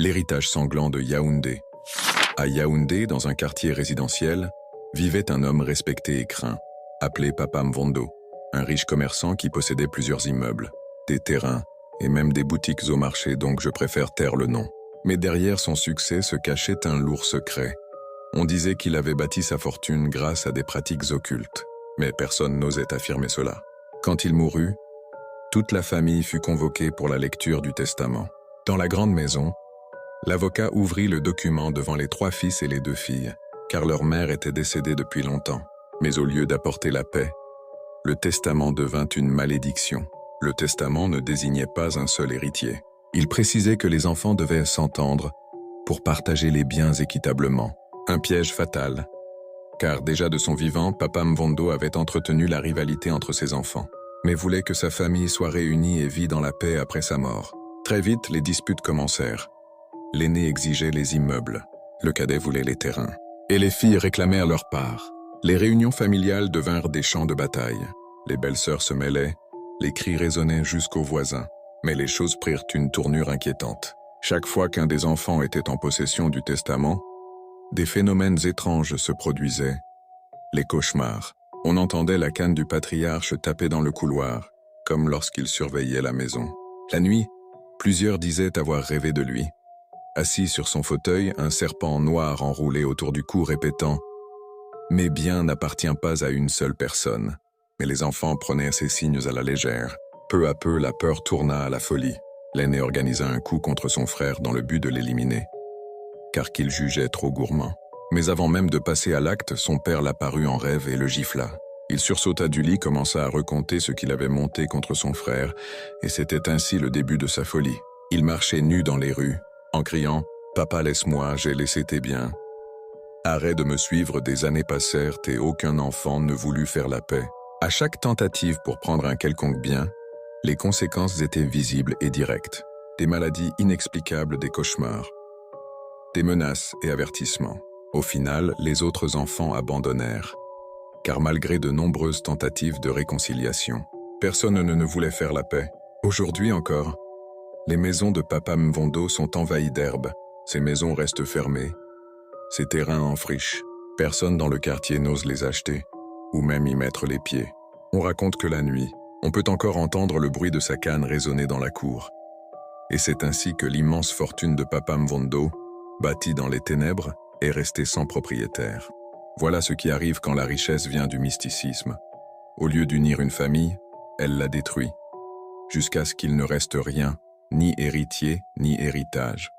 L'héritage sanglant de Yaoundé. À Yaoundé, dans un quartier résidentiel, vivait un homme respecté et craint, appelé Papa Mvondo, un riche commerçant qui possédait plusieurs immeubles, des terrains et même des boutiques au marché, donc je préfère taire le nom. Mais derrière son succès se cachait un lourd secret. On disait qu'il avait bâti sa fortune grâce à des pratiques occultes, mais personne n'osait affirmer cela. Quand il mourut, toute la famille fut convoquée pour la lecture du testament. Dans la grande maison, l'avocat ouvrit le document devant les 3 fils et les 2 filles, car leur mère était décédée depuis longtemps. Mais au lieu d'apporter la paix, le testament devint une malédiction. Le testament ne désignait pas un seul héritier. Il précisait que les enfants devaient s'entendre pour partager les biens équitablement. Un piège fatal, car déjà de son vivant, Papa Mvondo avait entretenu la rivalité entre ses enfants, mais voulait que sa famille soit réunie et vit dans la paix après sa mort. Très vite, les disputes commencèrent. L'aîné exigeait les immeubles, le cadet voulait les terrains, et les filles réclamèrent leur part. Les réunions familiales devinrent des champs de bataille. Les belles-sœurs se mêlaient, les cris résonnaient jusqu'aux voisins, mais les choses prirent une tournure inquiétante. Chaque fois qu'un des enfants était en possession du testament, des phénomènes étranges se produisaient. Les cauchemars. On entendait la canne du patriarche taper dans le couloir, comme lorsqu'il surveillait la maison. La nuit, plusieurs disaient avoir rêvé de lui. Assis sur son fauteuil, un serpent noir enroulé autour du cou répétant « Mes biens n'appartient pas à une seule personne ». Mais les enfants prenaient ces signes à la légère. Peu à peu, la peur tourna à la folie. L'aîné organisa un coup contre son frère dans le but de l'éliminer, car qu'il jugeait trop gourmand. Mais avant même de passer à l'acte, son père l'apparut en rêve et le gifla. Il sursauta du lit, commença à raconter ce qu'il avait monté contre son frère, et c'était ainsi le début de sa folie. Il marchait nu dans les rues, en criant « Papa, laisse-moi, j'ai laissé tes biens ». Arrête de me suivre, des années passèrent et aucun enfant ne voulut faire la paix. À chaque tentative pour prendre un quelconque bien, les conséquences étaient visibles et directes. Des maladies inexplicables, des cauchemars, des menaces et avertissements. Au final, les autres enfants abandonnèrent, car malgré de nombreuses tentatives de réconciliation, personne ne voulait faire la paix. Aujourd'hui encore, les maisons de Papa Mvondo sont envahies d'herbes, ces maisons restent fermées, ces terrains en friche. Personne dans le quartier n'ose les acheter, ou même y mettre les pieds. On raconte que la nuit, on peut encore entendre le bruit de sa canne résonner dans la cour. Et c'est ainsi que l'immense fortune de Papa Mvondo, bâtie dans les ténèbres, est restée sans propriétaire. Voilà ce qui arrive quand la richesse vient du mysticisme. Au lieu d'unir une famille, elle la détruit, jusqu'à ce qu'il ne reste rien, ni héritier, ni héritage.